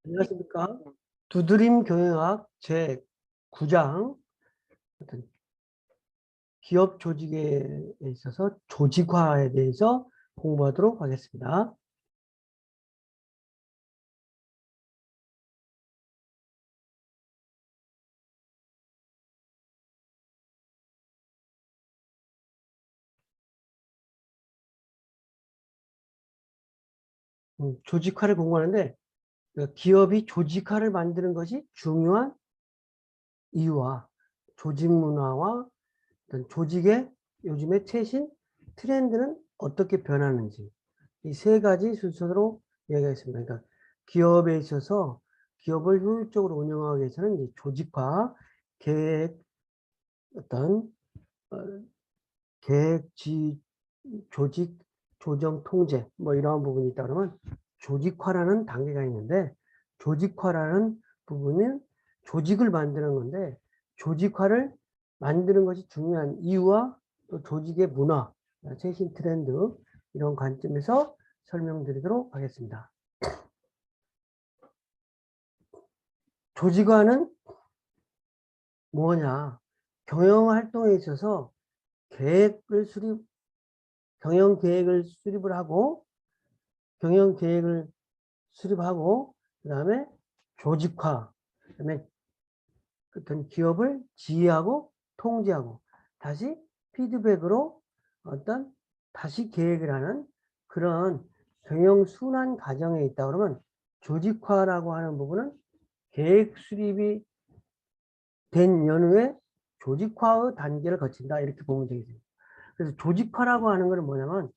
안녕하십니까. 두드림 경영학 제9장 기업 조직에 있어서 조직화에 대해서 공부하도록 하겠습니다. 조직화를 공부하는데 기업이 조직화를 만드는 것이 중요한 이유와 조직 문화와 어떤 조직의 요즘의 최신 트렌드는 어떻게 변하는지 이 세 가지 순서로 이야기하겠습니다. 그러니까 기업에 있어서 기업을 효율적으로 운영하기 위해서는 이 조직화, 계획, 어떤 어, 계획, 조직, 조정, 통제 뭐 이러한 부분이 있다 그러면 조직화라는 단계가 있는데 조직화라는 부분은 조직을 만드는 건데 조직화를 만드는 것이 중요한 이유와 또 조직의 문화, 최신 트렌드 이런 관점에서 설명드리도록 하겠습니다. 조직화는 뭐냐? 경영 활동에 있어서 계획을 경영 계획을 수립을 하고 경영 계획을 수립하고 그다음에 조직화, 그다음에 어떤 기업을 지휘하고 통제하고 다시 피드백으로 어떤 다시 계획을 하는 그런 경영 순환 과정에 있다 그러면 조직화라고 하는 부분은 계획 수립이 된 연후에 조직화의 단계를 거친다 이렇게 보면 되겠습니다. 그래서 조직화라고 하는 것은 뭐냐면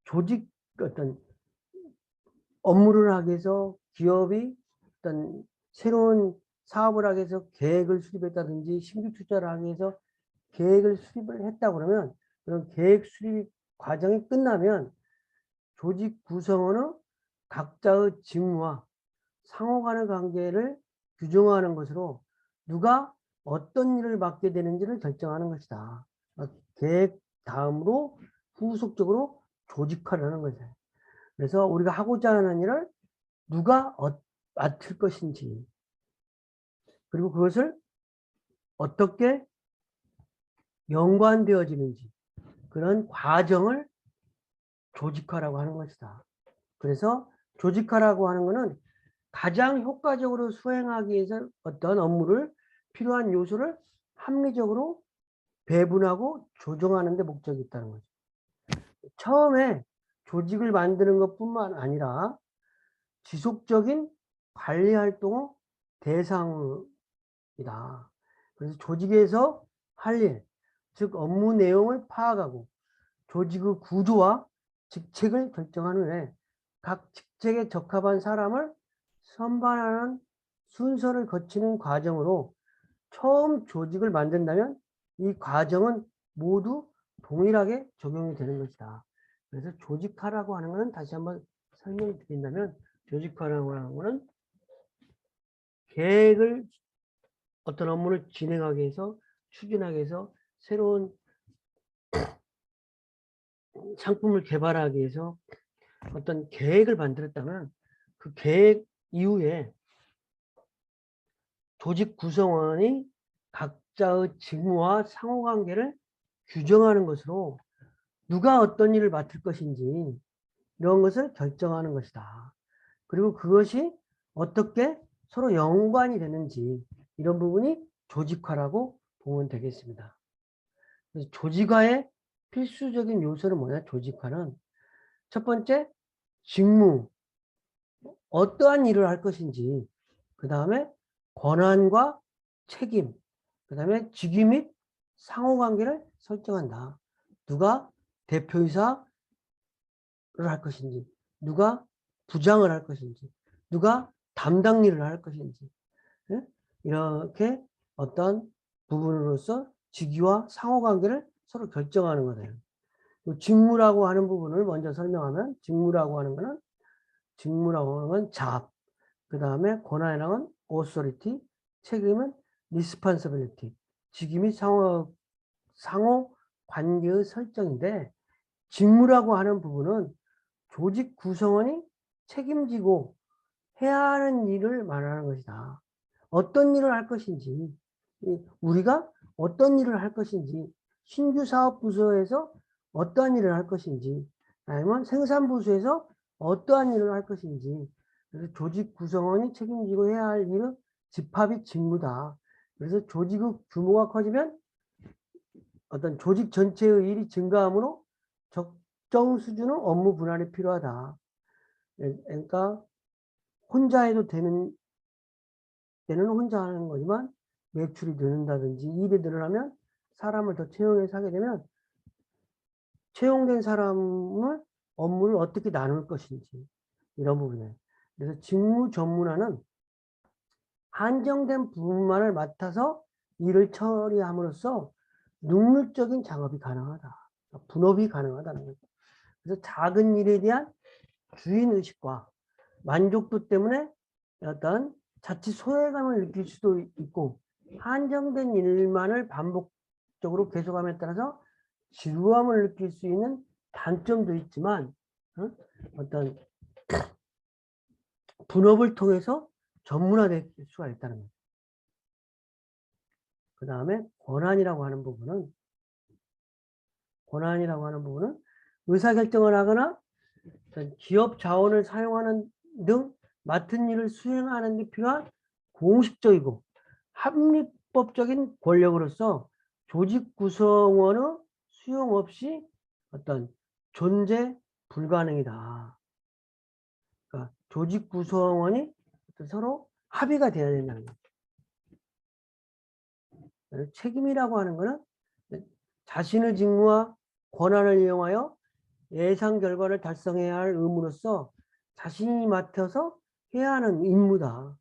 조직 어떤 업무를 하기 위해서 기업이 어떤 새로운 사업을 하기 위해서 계획을 수립했다든지 신규 투자를 하기 위해서 계획을 수립을 했다 그러면 그런 계획 수립 과정이 끝나면 조직 구성원의 각자의 직무와 상호 간의 관계를 규정하는 것으로 누가 어떤 일을 맡게 되는지를 결정하는 것이다. 계획 다음으로 후속적으로 조직화를 하는 거죠. 그래서 우리가 하고자 하는 일을 누가 맡을 것인지 그리고 그것을 어떻게 연관되어지는지 그런 과정을 조직화라고 하는 것이다. 그래서 조직화라고 하는 것은 가장 효과적으로 수행하기 위해서 어떤 업무를 필요한 요소를 합리적으로 배분하고 조정하는 데 목적이 있다는 거죠. 처음에 조직을 만드는 것뿐만 아니라 지속적인 관리 활동의 대상이다. 그래서 조직에서 할 일, 즉 업무 내용을 파악하고 조직의 구조와 직책을 결정한 후에 각 직책에 적합한 사람을 선발하는 순서를 거치는 과정으로 처음 조직을 만든다면 이 과정은 모두 동일하게 적용이 되는 것이다. 그래서 조직화라고 하는 것은 다시 한번 설명드린다면 조직화라고 하는 것은 계획을 어떤 업무를 진행하기 위해서 추진하기 위해서 새로운 상품을 개발하기 위해서 어떤 계획을 만들었다면 그 계획 이후에 조직 구성원이 각자의 직무와 상호관계를 규정하는 것으로 누가 어떤 일을 맡을 것인지 이런 것을 결정하는 것이다. 그리고 그것이 어떻게 서로 연관이 되는지 이런 부분이 조직화라고 보면 되겠습니다. 그래서 조직화의 필수적인 요소는 뭐냐? 조직화는 첫 번째 직무, 어떠한 일을 할 것인지 그 다음에 권한과 책임, 그 다음에 직위 및 상호관계를 설정한다. 누가 대표이사를 할 것인지, 누가 부장을 할 것인지, 누가 담당 일을 할 것인지, 예? 이렇게 어떤 부분으로서 직위와 상호관계를 서로 결정하는 거예요. 직무라고 하는 부분을 먼저 설명하면 직무라고 하는 거는 직무라고 하는 건 잡, 그 다음에 권한이랑은 authority, 책임은 responsibility, 직위 및 상호 관계의 설정인데 직무라고 하는 부분은 조직 구성원이 책임지고 해야 하는 일을 말하는 것이다. 어떤 일을 할 것인지, 우리가 어떤 일을 할 것인지, 신규 사업 부서에서 어떠한 일을 할 것인지, 아니면 생산부서에서 어떠한 일을 할 것인지, 그래서 조직 구성원이 책임지고 해야 할 일은 집합이 직무다. 그래서 조직의 규모가 커지면 어떤 조직 전체의 일이 증가하므로 적정 수준의 업무 분할이 필요하다. 그러니까 혼자 해도 되는 때는 혼자 하는 거지만 매출이 늘는다든지 일이 늘어나면 사람을 더 채용해서 하게 되면 채용된 사람을 업무를 어떻게 나눌 것인지 이런 부분이에요. 그래서 직무 전문화는 한정된 부분만을 맡아서 일을 처리함으로써 능률적인 작업이 가능하다. 분업이 가능하다는 거죠. 그래서 작은 일에 대한 주인의식과 만족도 때문에 어떤 자칫 소외감을 느낄 수도 있고 한정된 일만을 반복적으로 계속함에 따라서 지루함을 느낄 수 있는 단점도 있지만 어떤 분업을 통해서 전문화될 수가 있다는 거죠. 그 다음에 권한이라고 하는 부분은 의사결정을 하거나 기업 자원을 사용하는 등 맡은 일을 수행하는 데 필요한 공식적이고 합리법적인 권력으로서 조직 구성원의 수용 없이 어떤 존재 불가능이다. 그러니까 조직 구성원이 서로 합의가 돼야 된다는 거죠. 책임이라고 하는 것은 자신의 직무와 권한을 이용하여 예상 결과를 달성해야 할 의무로서 자신이 맡아서 해야 하는 임무다.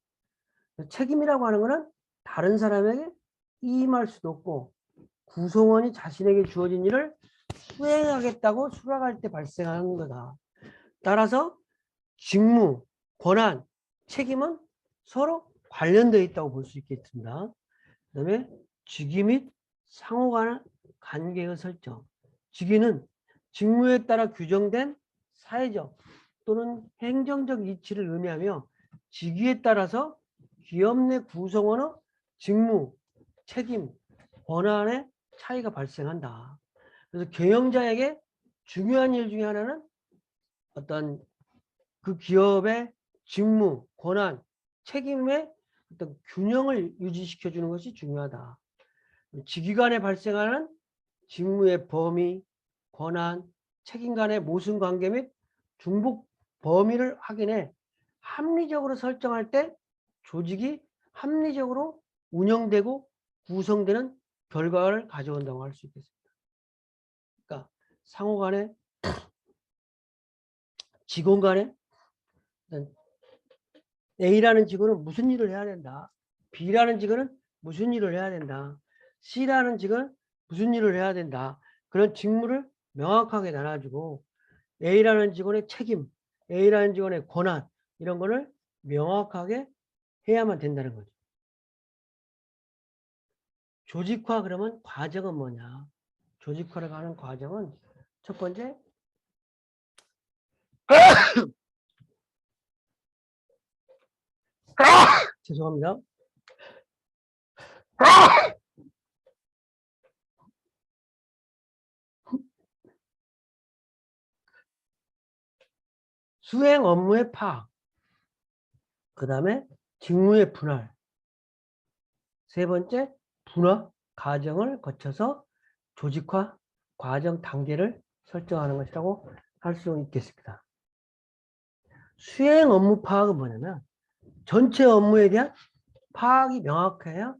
책임이라고 하는 것은 다른 사람에게 이임할 수도 없고 구성원이 자신에게 주어진 일을 수행하겠다고 수락할 때 발생하는 거다. 따라서 직무, 권한, 책임은 서로 관련되어 있다고 볼 수 있겠습니다. 그 다음에 직위 및 상호간의 관계의 설정. 직위는 직무에 따라 규정된 사회적 또는 행정적 이치를 의미하며 직위에 따라서 기업 내 구성원의 직무, 책임, 권한의 차이가 발생한다. 그래서 경영자에게 중요한 일 중에 하나는 어떤 그 기업의 직무, 권한, 책임의 어떤 균형을 유지시켜 주는 것이 중요하다. 직위 간에 발생하는 직무의 범위, 권한, 책임 간의 모순 관계 및 중복 범위를 확인해 합리적으로 설정할 때 조직이 합리적으로 운영되고 구성되는 결과를 가져온다고 할 수 있겠습니다. 그러니까 상호 간에 직원 간에 A라는 직원은 무슨 일을 해야 된다. B라는 직원은 무슨 일을 해야 된다. C라는 직원은 무슨 일을 해야 된다. 그런 직무를 명확하게 나눠주고 A라는 직원의 책임, A라는 직원의 권한 이런 거를 명확하게 해야만 된다는 거죠. 조직화 그러면 과정은 뭐냐? 조직화를 가는 과정은 첫 번째 죄송합니다. 수행 업무의 파악, 그 다음에 직무의 분할, 세 번째 분화 과정을 거쳐서 조직화 과정 단계를 설정하는 것이라고 할 수 있겠습니다. 수행 업무 파악은 뭐냐면 전체 업무에 대한 파악이 명확해야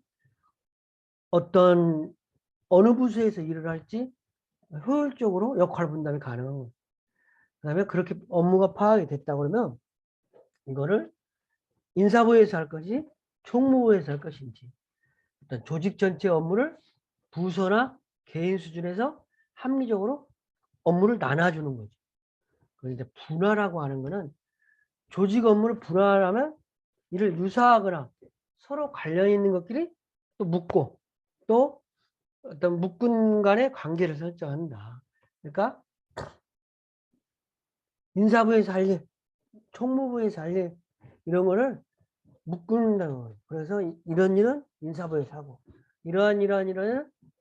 어느 부서에서 일을 할지 효율적으로 역할 분담이 가능한 거예요. 그 다음에 그렇게 업무가 파악이 됐다 그러면 이거를 인사부에서 할 것이 총무부에서 할 것인지 어떤 조직 전체 업무를 부서나 개인 수준에서 합리적으로 업무를 나눠주는 거죠. 그런데 분할하고 하는 거는 조직 업무를 분할하면 이를 유사하거나 서로 관련 있는 것끼리 또 묶고 또 어떤 묶은 간의 관계를 설정한다. 그러니까 인사부에서 할 일, 총무부에서 할 일, 이런 거를 묶는다는 거예요. 그래서 이런 일은 인사부에서 하고 이러한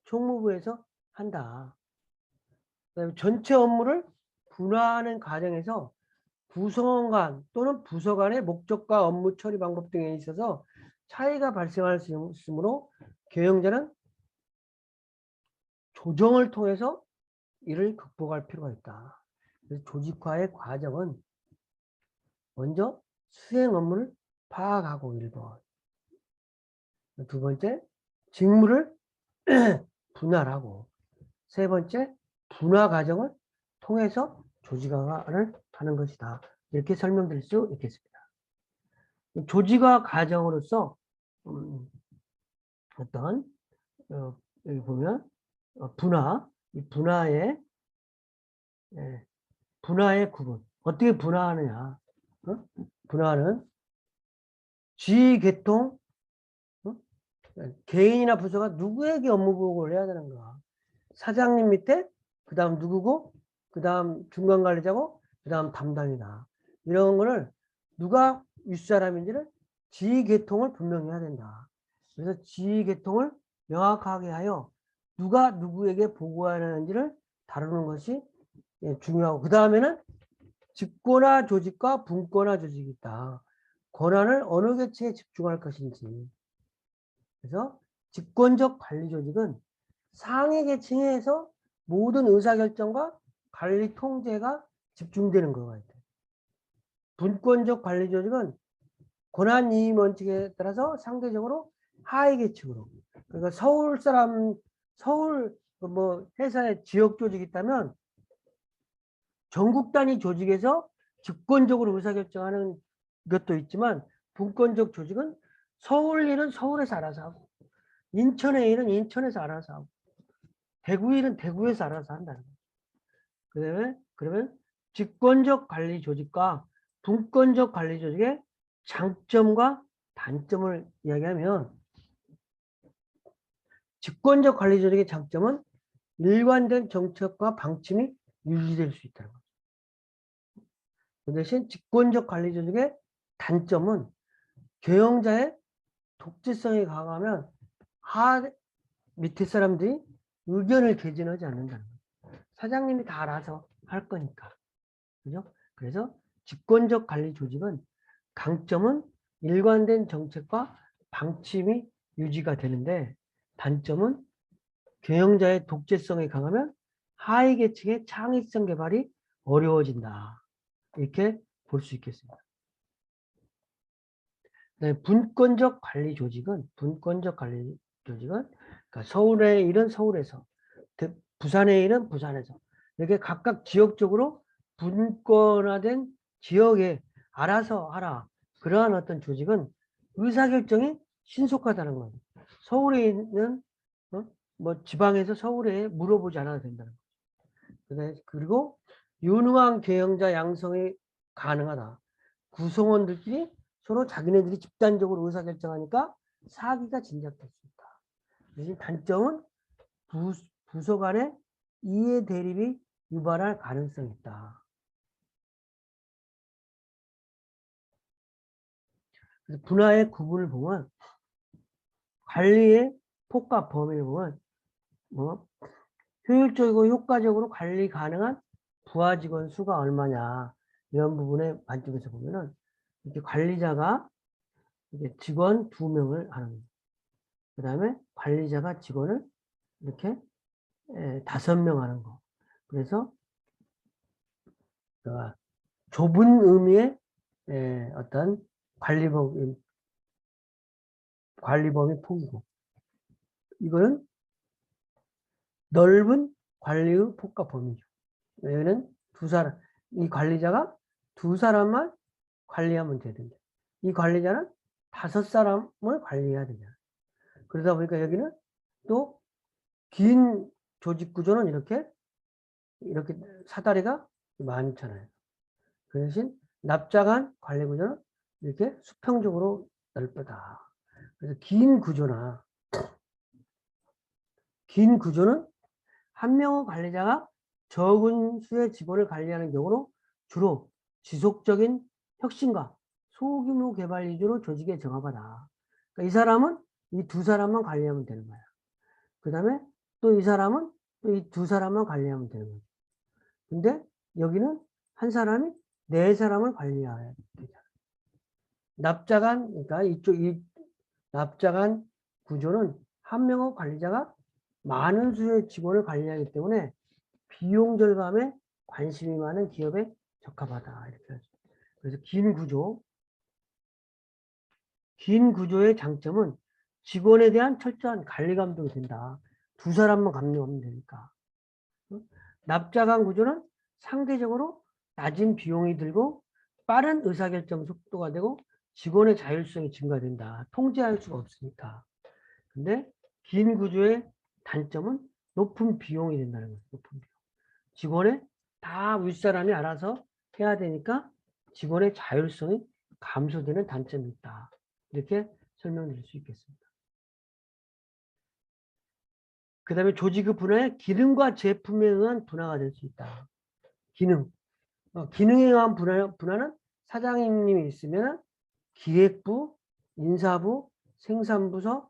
총무부에서 한다. 그다음에 전체 업무를 분화하는 과정에서 구성원 간 또는 부서 간의 목적과 업무 처리 방법 등에 있어서 차이가 발생할 수 있으므로 경영자는 조정을 통해서 이를 극복할 필요가 있다. 그래서 조직화의 과정은 먼저 수행 업무를 파악하고 1번. 두 번째, 직무를 분할하고 세 번째, 분화 과정을 통해서 조직화를 하는 것이다. 이렇게 설명드릴 수 있겠습니다. 조직화 과정으로서 어떤 여기 보면 분화, 이 분화의 구분. 어떻게 분화하느냐? 분화는 지휘계통, 개인이나 부서가 누구에게 업무 보고를 해야 되는가? 사장님 밑에 그 다음 누구고 그 다음 중간관리자고 그 다음 담당이다. 이런 거를 누가 윗사람인지를 지휘계통을 분명히 해야 된다. 그래서 지휘계통을 명확하게 하여 누가 누구에게 보고하는지를 다루는 것이 중요하고 그 다음에는 직권화 조직과 분권화 조직이 있다. 권한을 어느 계층에 집중할 것인지. 그래서 직권적 관리 조직은 상위 계층에서 모든 의사결정과 관리 통제가 집중되는 거가 있다. 분권적 관리 조직은 권한 이임 원칙에 따라서 상대적으로 하위 계층으로. 그러니까 서울 뭐 회사의 지역 조직이 있다면 전국 단위 조직에서 직권적으로 의사결정하는 것도 있지만 분권적 조직은 서울 일은 서울에서 알아서 하고 인천의 일은 인천에서 알아서 하고 대구 일은 대구에서 알아서 한다는 거예요. 그러면 직권적 관리 조직과 분권적 관리 조직의 장점과 단점을 이야기하면 직권적 관리 조직의 장점은 일관된 정책과 방침이 유지될 수 있다는 거죠. 그 대신 직권적 관리 조직의 단점은 경영자의 독재성이 강하면 밑에 사람들이 의견을 개진하지 않는다는 거예요. 사장님이 다 알아서 할 거니까. 그죠? 그래서 직권적 관리 조직은 강점은 일관된 정책과 방침이 유지가 되는데 단점은 경영자의 독재성이 강하면 하위 계층의 창의성 개발이 어려워진다. 이렇게 볼 수 있겠습니다. 네, 분권적 관리 조직은 그러니까 서울의 일은 서울에서 부산의 일은 부산에서 이렇게 각각 지역적으로 분권화된 지역에 알아서 하라. 그러한 어떤 조직은 의사결정이 신속하다는 거예요. 서울에 있는 뭐 지방에서 서울에 물어보지 않아도 된다는 거예요. 그리고 유능한 경영자 양성이 가능하다. 구성원들끼리 서로 자기네들이 집단적으로 의사결정하니까 사기가 진작될 수 있다. 대신 단점은 부서 간의 이해 대립이 유발할 가능성이 있다. 그래서 분화의 구분을 보면 관리의 폭과 범위를 보면 뭐 효율적이고 효과적으로 관리 가능한 부하 직원 수가 얼마냐 이런 부분의 관점에서 보면은 이렇게 관리자가 이렇게 직원 2명을 하는 그 다음에 관리자가 직원을 이렇게 5명 하는 거. 그래서 좁은 의미의 어떤 관리범위 폭이고 이거는 넓은 관리의 폭과 범위죠. 여기는 이 관리자가 2사람만 관리하면 되는데 이 관리자는 5사람을 관리해야 되잖아요. 그러다 보니까 여기는 또 긴 조직 구조는 이렇게 사다리가 많잖아요. 그 대신 납작한 관리 구조는 이렇게 수평적으로 넓다. 그래서 긴 구조는 한 명의 관리자가 적은 수의 직원을 관리하는 경우로 주로 지속적인 혁신과 소규모 개발 위주로 조직의 정합하다. 그러니까 이 사람은 이 두 사람만 관리하면 되는 거야. 그 다음에 또 이 사람은 또 이 두 사람만 관리하면 되는 거야. 근데 여기는 한 사람이 네 사람을 관리해야 되잖아. 납작한, 그러니까 이 납작한 구조는 한 명의 관리자가 많은 수의 직원을 관리하기 때문에 비용 절감에 관심이 많은 기업에 적합하다. 이렇게 하죠. 그래서 긴 구조의 장점은 직원에 대한 철저한 관리 감독이 된다. 두 사람만 감독하면 되니까. 납작한 구조는 상대적으로 낮은 비용이 들고 빠른 의사결정 속도가 되고 직원의 자율성이 증가된다. 통제할 수가 없으니까. 근데 긴 구조의 단점은 높은 비용이 된다는 거예요. 높은 비용. 직원의 다 윗사람이 알아서 해야 되니까 직원의 자율성이 감소되는 단점이 있다. 이렇게 설명드릴 수 있겠습니다. 그 다음에 조직의 분화에 기능과 제품에 의한 분화가 될 수 있다. 기능. 기능에 의한 분화는 사장님이 있으면 기획부, 인사부, 생산부서,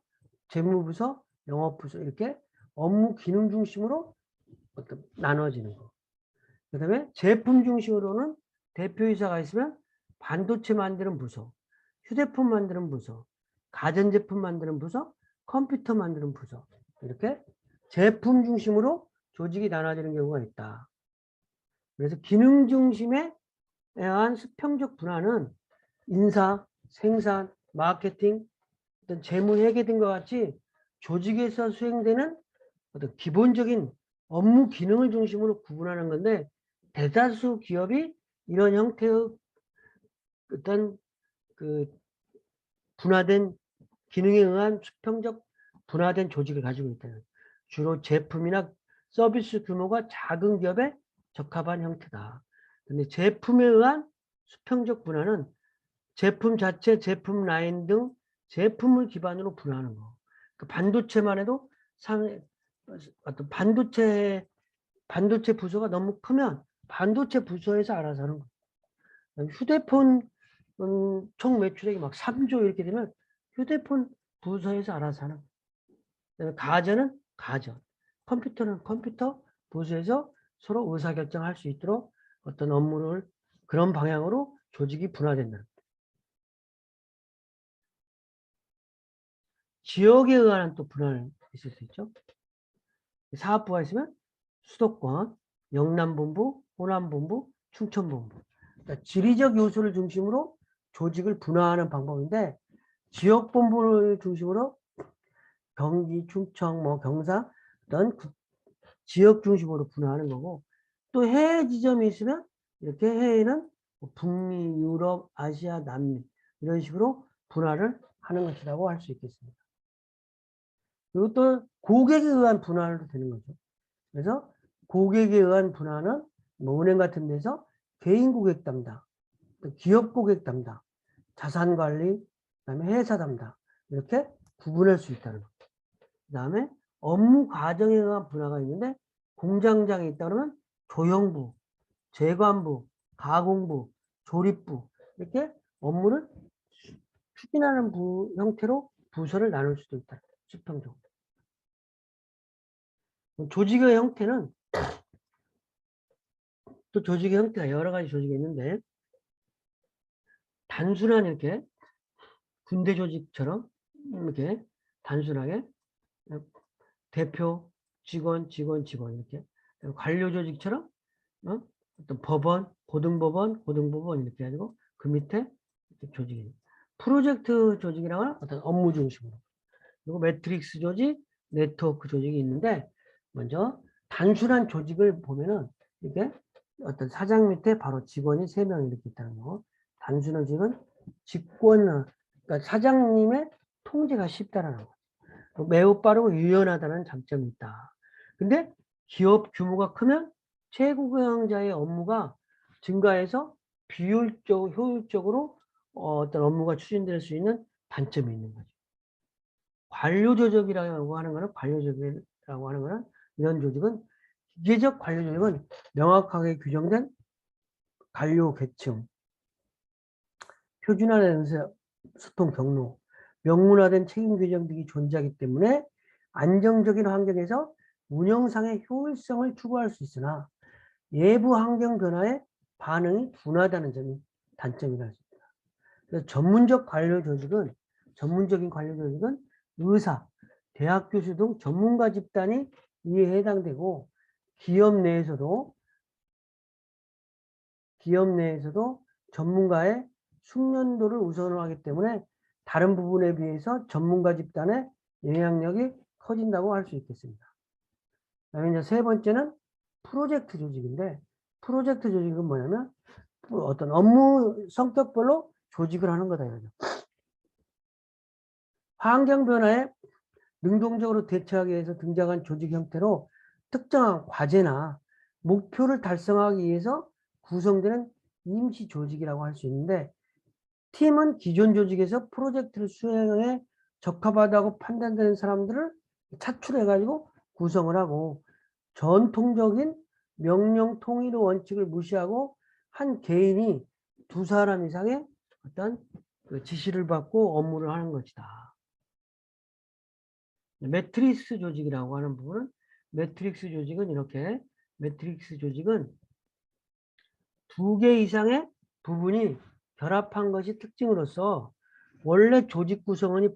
재무부서, 영업부서 이렇게 업무 기능 중심으로 나눠지는 거. 그 다음에 제품 중심으로는 대표이사가 있으면 반도체 만드는 부서, 휴대폰 만드는 부서, 가전제품 만드는 부서, 컴퓨터 만드는 부서 이렇게 제품 중심으로 조직이 나눠지는 경우가 있다. 그래서 기능 중심에 대한 수평적 분화는 인사, 생산, 마케팅, 어떤 재무 회계 등과 같이 조직에서 수행되는 어떤 기본적인 업무 기능을 중심으로 구분하는 건데 대다수 기업이 이런 형태의 어떤 그 분화된 기능에 의한 수평적 분화된 조직을 가지고 있다는 주로 제품이나 서비스 규모가 작은 기업에 적합한 형태다. 근데 제품에 의한 수평적 분화는 제품 자체, 제품 라인 등 제품을 기반으로 분화하는 거. 그 반도체만 해도 어떤 반도체 부서가 너무 크면 반도체 부서에서 알아서 하는 거. 휴대폰 총 매출액이 막 3조 이렇게 되면 휴대폰 부서에서 알아서 하는 거. 가전은 가전, 컴퓨터는 컴퓨터 부서에서 서로 의사결정할 수 있도록 어떤 업무를 그런 방향으로 조직이 분화된다. 지역에 의한 또 분할 있을 수 있죠. 사업부가 있으면 수도권, 영남본부, 호남본부, 충청본부. 그러니까 지리적 요소를 중심으로 조직을 분화하는 방법인데 지역본부를 중심으로 경기, 충청, 경사 이런 지역 중심으로 분화하는 거고 또 해외 지점이 있으면 이렇게 해외는 북미, 유럽, 아시아, 남미 이런 식으로 분화를 하는 것이라고 할 수 있겠습니다. 그리고 또 고객에 의한 분할도 되는 거죠. 그래서 고객에 의한 분할은 은행 같은 데서 개인 고객 담당, 기업 고객 담당, 자산 관리, 그다음에 회사 담당 이렇게 구분할 수 있다는 거. 그다음에 업무 과정에 의한 분화가 있는데 공장장이 있다 그러면 조형부, 재관부, 가공부, 조립부 이렇게 업무를 추진하는 형태로 부서를 나눌 수도 있다. 수평적으로. 조직의 형태는 또 조직의 형태가 여러 가지 조직이 있는데 단순한 이렇게 군대 조직처럼 이렇게 단순하게 대표, 직원 이렇게 관료 조직처럼 어떤 법원, 고등법원 이렇게 해가지고 그 밑에 조직이 프로젝트 조직이랑은 어떤 업무 중심으로 그리고 매트릭스 조직, 네트워크 조직이 있는데 먼저 단순한 조직을 보면은 이게 어떤 사장 밑에 바로 직원이 3명 이렇게 있다는 거. 단순한 조직은 그러니까 사장님의 통제가 쉽다라는 거. 매우 빠르고 유연하다는 장점이 있다. 근데 기업 규모가 크면 최고경영자의 업무가 증가해서 효율적으로 어떤 업무가 추진될 수 있는 단점이 있는 거죠. 관료조직이라고 하는 거는 이런 조직은 기계적 관료조직은 명확하게 규정된 관료 계층, 표준화된 의사소통 경로, 명문화된 책임 규정 등이 존재하기 때문에 안정적인 환경에서 운영상의 효율성을 추구할 수 있으나 외부 환경 변화에 반응이 둔하다는 점이 단점이라 할 수 있습니다. 그래서 전문적인 관료 조직은 의사, 대학 교수 등 전문가 집단이 이에 해당되고 기업 내에서도 전문가의 숙련도를 우선하기 때문에 다른 부분에 비해서 전문가 집단의 영향력이 커진다고 할 수 있겠습니다. 그다음에 이제 세 번째는 프로젝트 조직인데, 프로젝트 조직은 뭐냐면 어떤 업무 성격별로 조직을 하는 거다 이거죠. 환경 변화에 능동적으로 대처하기 위해서 등장한 조직 형태로 특정한 과제나 목표를 달성하기 위해서 구성되는 임시 조직이라고 할 수 있는데, 팀은 기존 조직에서 프로젝트를 수행에 적합하다고 판단되는 사람들을 차출해가지고 구성을 하고, 전통적인 명령 통일 원칙을 무시하고 한 개인이 두 사람 이상의 어떤 지시를 받고 업무를 하는 것이다. 매트릭스 조직이라고 하는 부분은, 매트릭스 조직은 두 개 이상의 부분이 결합한 것이 특징으로서 원래 조직 구성원이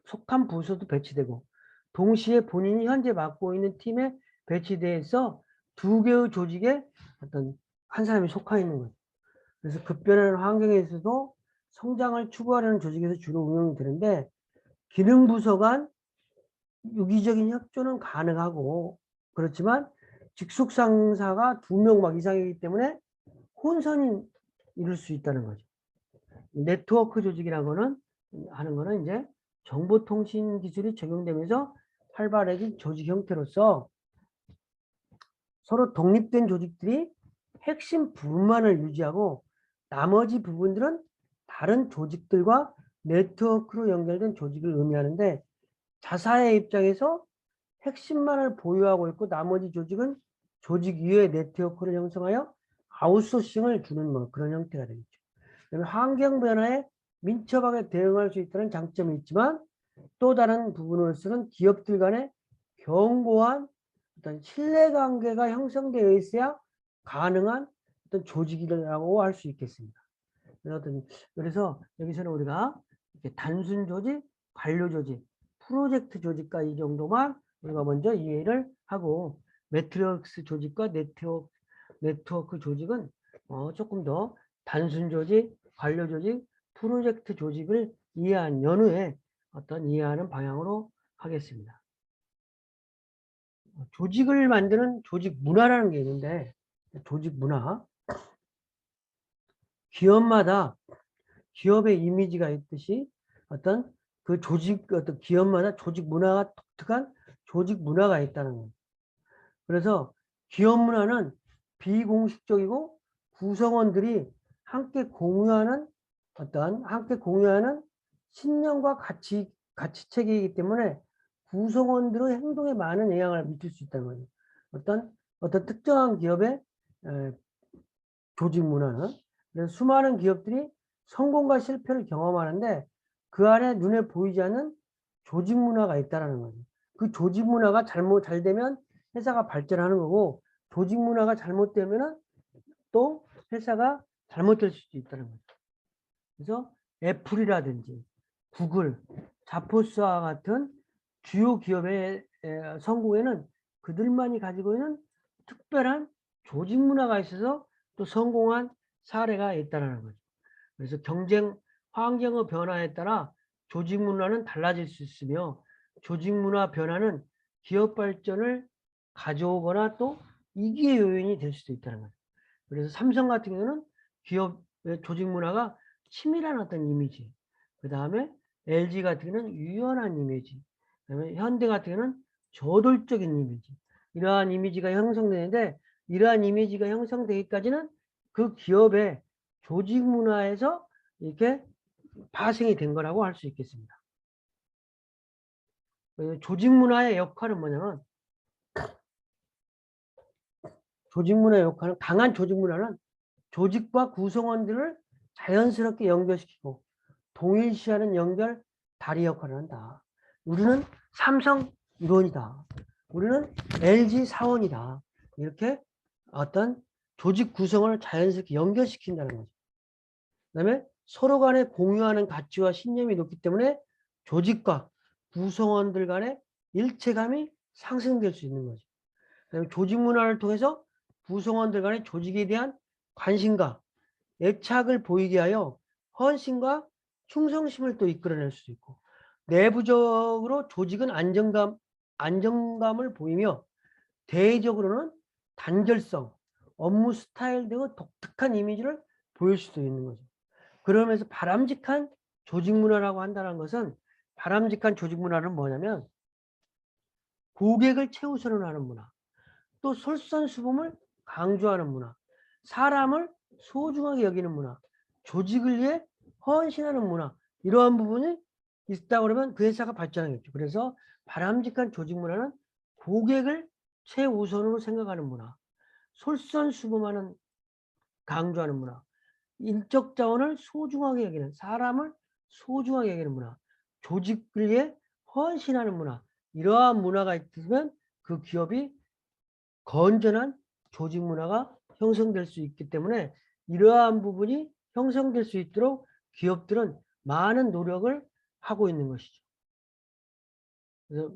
속한 부서도 배치되고 동시에 본인이 현재 맡고 있는 팀에 배치돼서 두 개의 조직에 어떤 한 사람이 속해 있는 거죠. 그래서 급변하는 환경에서도 성장을 추구하려는 조직에서 주로 운영이 되는데, 기능 부서 간 유기적인 협조는 가능하고, 그렇지만 직속 상사가 2명 막 이상이기 때문에 혼선이 이룰 수 있다는 거죠. 네트워크 조직이라는 거는 이제 정보통신 기술이 적용되면서 활발해진 조직 형태로서 서로 독립된 조직들이 핵심 부분만을 유지하고 나머지 부분들은 다른 조직들과 네트워크로 연결된 조직을 의미하는데, 자사의 입장에서 핵심만을 보유하고 있고 나머지 조직은 조직 위에 네트워크를 형성하여 아웃소싱을 주는 뭐 그런 형태가 되겠죠. 환경 변화에 민첩하게 대응할 수 있다는 장점이 있지만, 또 다른 부분으로서는 기업들 간의 견고한 어떤 신뢰관계가 형성되어 있어야 가능한 어떤 조직이라고 할 수 있겠습니다. 그래서 여기서는 우리가 이렇게 단순 조직, 관료 조직, 프로젝트 조직과 이 정도만 우리가 먼저 이해를 하고, 매트릭스 조직과 네트워크 조직은 조금 더 단순 조직, 관료 조직, 프로젝트 조직을 이해한 연후에 어떤 이해하는 방향으로 하겠습니다. 조직을 만드는 조직 문화라는 게 있는데, 조직 문화, 기업마다 기업의 이미지가 있듯이 어떤 기업마다 조직 문화가 독특한 조직 문화가 있다는 거예요. 그래서 기업 문화는 비공식적이고 구성원들이 함께 공유하는 신념과 가치체계이기 때문에 구성원들의 행동에 많은 영향을 미칠 수 있다는 거예요. 어떤 특정한 기업의 조직 문화는, 그래서 수많은 기업들이 성공과 실패를 경험하는데 그 안에 눈에 보이지 않는 조직 문화가 있다는 거죠. 그 조직 문화가 잘 되면 회사가 발전하는 거고, 조직 문화가 잘못되면 또 회사가 잘못될 수도 있다는 거죠. 그래서 애플이라든지 구글, 자포스와 같은 주요 기업의 성공에는 그들만이 가지고 있는 특별한 조직 문화가 있어서 또 성공한 사례가 있다는 거죠. 그래서 경쟁 환경의 변화에 따라 조직 문화는 달라질 수 있으며, 조직 문화 변화는 기업 발전을 가져오거나 또 이기의 요인이 될 수도 있다는 거죠. 그래서 삼성 같은 경우는 기업의 조직 문화가 치밀한 어떤 이미지, 그 다음에 LG 같은 경우는 유연한 이미지, 그 다음에 현대 같은 경우는 저돌적인 이미지, 이러한 이미지가 형성되는데, 이러한 이미지가 형성되기까지는 그 기업의 조직 문화에서 이렇게 파생이 된 거라고 할 수 있겠습니다. 조직 문화의 역할은 뭐냐면, 강한 조직 문화는 조직과 구성원들을 자연스럽게 연결시키고 동일시하는 연결 다리 역할을 한다. 우리는 삼성 일원이다. 우리는 LG 사원이다. 이렇게 어떤 조직 구성을 자연스럽게 연결시킨다는 거죠. 그다음에 서로 간에 공유하는 가치와 신념이 높기 때문에 조직과 구성원들 간의 일체감이 상승될 수 있는 거죠. 그다음에 조직 문화를 통해서 구성원들 간의 조직에 대한 관심과 애착을 보이게 하여 헌신과 충성심을 또 이끌어낼 수 있고, 내부적으로 조직은 안정감을 보이며 대외적으로는 단결성, 업무 스타일 등의 독특한 이미지를 보일 수도 있는 거죠. 그러면서 바람직한 조직 문화라고 한다는 것은, 바람직한 조직 문화는 뭐냐면 고객을 최우선으로 하는 문화, 또 솔선수범을 강조하는 문화, 사람을 소중하게 여기는 문화, 조직을 위해 헌신하는 문화, 이러한 부분이 있다 그러면 그 회사가 발전하겠죠. 그래서 바람직한 조직 문화는 고객을 최우선으로 생각하는 문화, 솔선수범하는 강조하는 문화, 인적 자원을 소중하게 여기는, 사람을 소중하게 여기는 문화, 조직을 위해 헌신하는 문화, 이러한 문화가 있으면 그 기업이 건전한 조직 문화가 형성될 수 있기 때문에, 이러한 부분이 형성될 수 있도록 기업들은 많은 노력을 하고 있는 것이죠. 그래서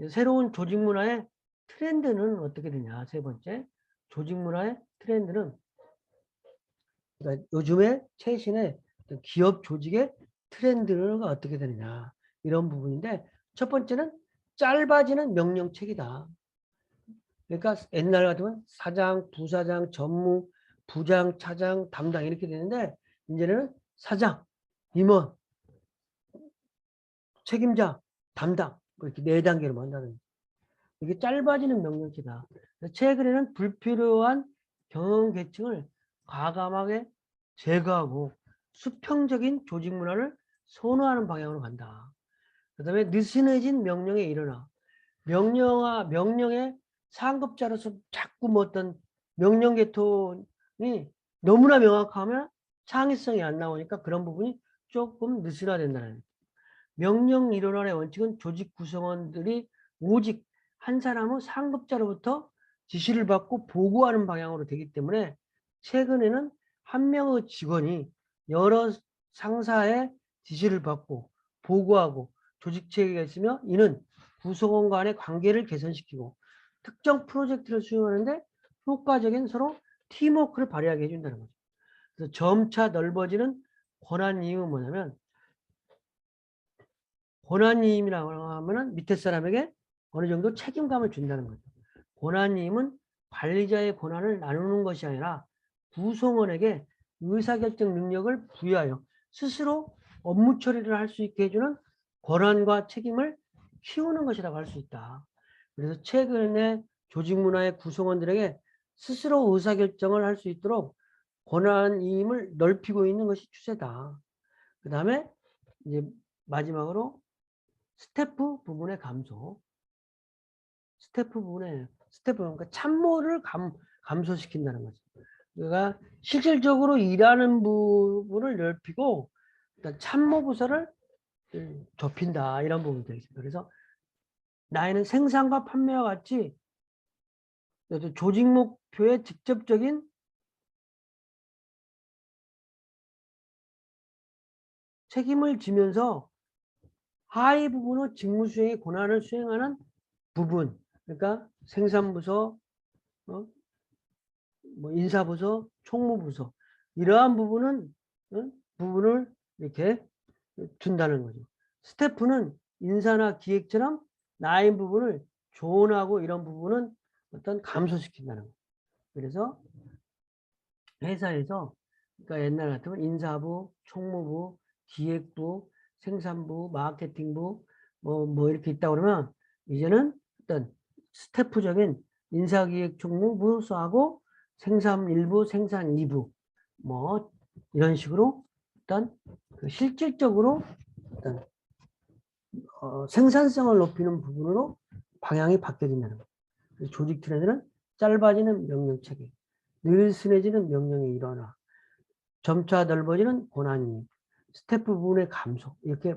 새로운 조직 문화의 트렌드는 어떻게 되냐. 세 번째, 조직 문화의 트렌드는, 그러니까 요즘에 최신의 기업 조직의 트렌드가 어떻게 되느냐, 이런 부분인데, 첫 번째는 짧아지는 명령체계다. 그러니까 옛날 같으면 사장, 부사장, 전무, 부장, 차장, 담당 이렇게 되는데, 이제는 사장, 임원, 책임자, 담당, 이렇게 4단계로 만나는, 이게 짧아지는 명령체다. 최근에는 불필요한 경영 계층을 과감하게 제거하고 수평적인 조직 문화를 선호하는 방향으로 간다. 그 다음에 느슨해진 명령에 일어나, 명령의 상급자로서 자꾸 뭐 어떤 명령 계통이 너무나 명확하면 창의성이 안 나오니까 그런 부분이 조금 느슨화된다는. 명령 이론원의 원칙은 조직 구성원들이 오직 한 사람의 상급자로부터 지시를 받고 보고하는 방향으로 되기 때문에, 최근에는 한 명의 직원이 여러 상사의 지시를 받고 보고하고 조직 체계가 있으며, 이는 구성원 간의 관계를 개선시키고 특정 프로젝트를 수행하는데 효과적인 서로 팀워크를 발휘하게 해준다는 거죠. 그래서 점차 넓어지는 권한 이유는 뭐냐면, 권한임이라고 하면은 밑에 사람에게 어느 정도 책임감을 준다는 거죠. 권한임은 관리자의 권한을 나누는 것이 아니라 구성원에게 의사결정 능력을 부여하여 스스로 업무 처리를 할 수 있게 해주는 권한과 책임을 키우는 것이라고 할 수 있다. 그래서 최근에 조직 문화의 구성원들에게 스스로 의사결정을 할 수 있도록 권한임을 넓히고 있는 것이 추세다. 그 다음에 이제 마지막으로 스태프 부분의 감소. 스태프 그러니까 참모를 감소시킨다는 거죠. 그러니까 실질적으로 일하는 부분을 넓히고 일단 참모 부서를 좁힌다, 이런 부분이 되겠습니다. 그래서 나이는 생산과 판매와 같이 조직 목표에 직접적인 책임을 지면서 하위 부분의 직무 수행의 권한을 수행하는 부분, 그러니까 생산부서, 뭐 인사부서, 총무부서, 이러한 부분을 이렇게 준다는 거죠. 스태프는 인사나 기획처럼 나인 부분을 조언하고 이런 부분은 어떤 감소시킨다는 거죠. 그래서 회사에서, 그러니까 옛날 같으면 인사부, 총무부, 기획부, 생산부, 마케팅부 뭐 이렇게 있다 그러면, 이제는 어떤 스태프적인 인사기획 총무부서하고 생산 1부, 생산 2부 뭐 이런 식으로 일단 실질적으로 어떤 생산성을 높이는 부분으로 방향이 바뀌어진다는 거예요. 그래서 조직 트렌드는 짧아지는 명령 체계, 느슨해지는 명령의 일원화, 점차 넓어지는 고난이, 스태프 부분의 감소, 이렇게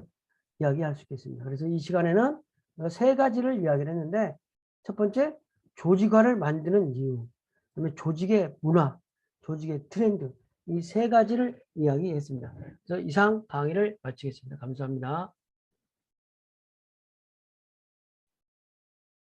이야기할 수 있겠습니다. 그래서 이 시간에는 세 가지를 이야기를 했는데, 첫 번째, 조직화를 만드는 이유, 그다음에 조직의 문화, 조직의 트렌드, 이 세 가지를 이야기했습니다. 그래서 이상 강의를 마치겠습니다. 감사합니다.